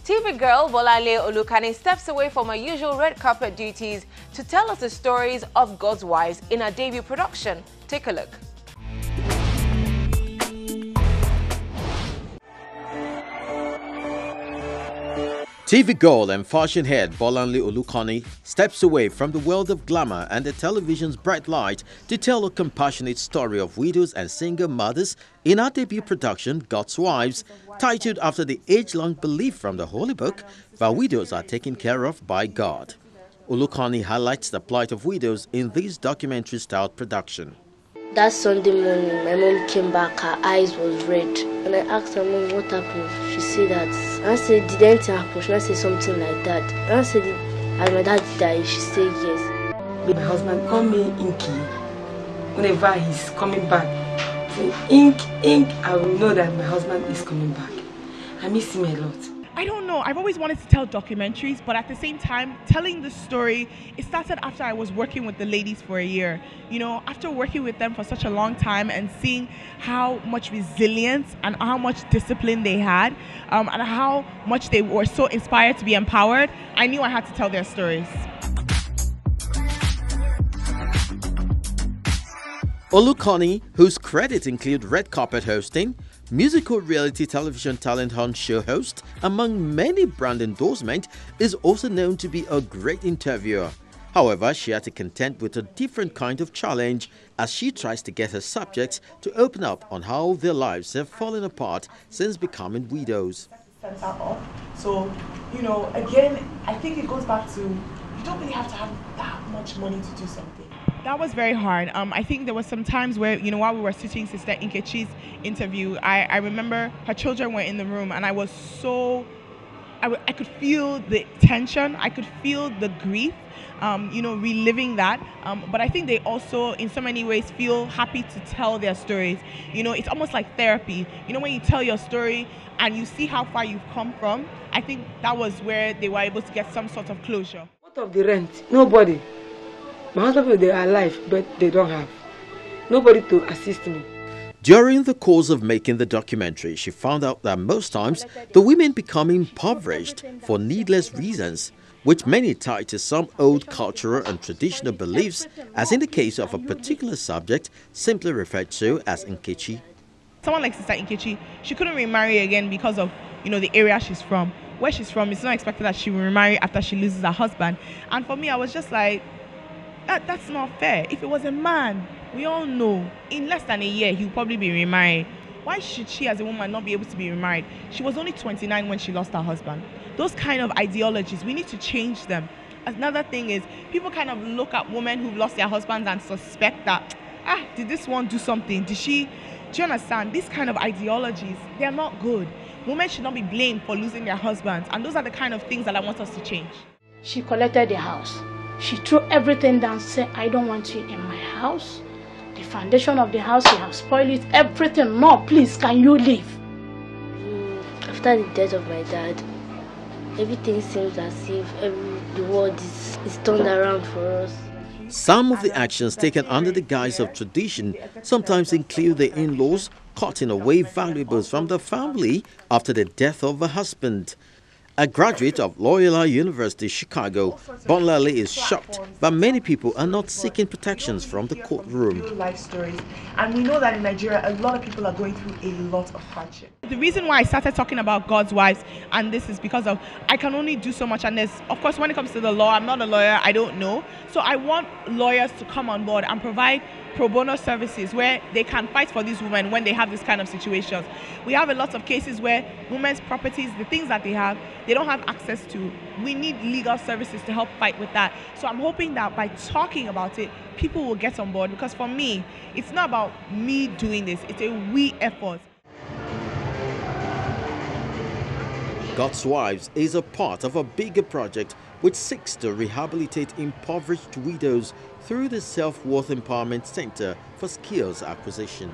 TV girl Bolanle Olukanni steps away from her usual red carpet duties to tell us the stories of God's wives in her debut production. Take a look. TV girl and fashion head Bolanle Olukanni steps away from the world of glamour and the television's bright light to tell a compassionate story of widows and single mothers in her debut production, God's Wives, titled after the age-long belief from the Holy Book that widows are taken care of by God. Olukanni highlights the plight of widows in this documentary-style production. That Sunday morning, my mom came back, her eyes was red. And I asked her, Mom, what happened? She said that. And I said, did anything happen? She said something like that. And I said, and my dad died. She said yes. My husband called me Inky. Whenever he's coming back, say, Ink, Ink, I will know that my husband is coming back. I miss him a lot. I don't know. I've always wanted to tell documentaries, but at the same time, telling the story, it started after I was working with the ladies for a year. You know, after working with them for such a long time and seeing how much resilience and how much discipline they had, and how much they were so inspired to be empowered, I knew I had to tell their stories. Olukanni, whose credits include red carpet hosting, musical reality television talent hunt show host, among many brand endorsements, is also known to be a great interviewer. However, she had to contend with a different kind of challenge as she tries to get her subjects to open up on how their lives have fallen apart since becoming widows. So, you know, again, I think it goes back to you don't really have to have that much money to do something. That was very hard. I think there was some times where, you know, while we were sitting Sister Nkechi's interview, I remember her children were in the room and I was so, I could feel the tension, I could feel the grief, you know, reliving that. But I think they also, in so many ways, feel happy to tell their stories. You know, it's almost like therapy. You know, when you tell your story and you see how far you've come from, I think that was where they were able to get some sort of closure. What of the rent? Nobody. My husband, they are alive, but they don't have nobody to assist me. During the course of making the documentary, she found out that most times the women become impoverished for needless reasons, which many tie to some old cultural and traditional beliefs, as in the case of a particular subject simply referred to as Nkechi. Someone like Sister Nkechi, she couldn't remarry again because of, you know, the area she's from. Where she's from, it's not expected that she will remarry after she loses her husband. And for me, I was just like, that's not fair. If it was a man, we all know in less than a year he'll probably be remarried. Why should she as a woman not be able to be remarried? She was only 29 when she lost her husband. Those kind of ideologies, we need to change them. Another thing is, people kind of look at women who've lost their husbands and suspect that, did this one do something? Did she? Do you understand? These kind of ideologies, they're not good. Women should not be blamed for losing their husbands, and those are the kind of things that I want us to change. She collected the house. She threw everything down, said, I don't want you in my house. The foundation of the house, you have spoiled it, everything. No, please, can you leave? After the death of my dad, everything seems as if the world is turned around for us. Some of the actions taken under the guise of tradition sometimes include the in-laws cutting away valuables from the family after the death of a husband. A graduate of Loyola University, Chicago, Bolanle is shocked that many people are not seeking protections from the courtroom. Life stories, and we know that in Nigeria, a lot of people are going through a lot of hardship. The reason why I started talking about God's wives, and this is because of I can only do so much, and there's, of course, when it comes to the law, I'm not a lawyer, I don't know. So I want lawyers to come on board and provide pro bono services where they can fight for these women when they have this kind of situations. We have a lot of cases where women's properties, the things that they have, they don't have access to. We need legal services to help fight with that. So I'm hoping that by talking about it, people will get on board, because for me, it's not about me doing this, it's a we effort. God's Wives is a part of a bigger project which seeks to rehabilitate impoverished widows through the Self-Worth Empowerment Center for Skills Acquisition.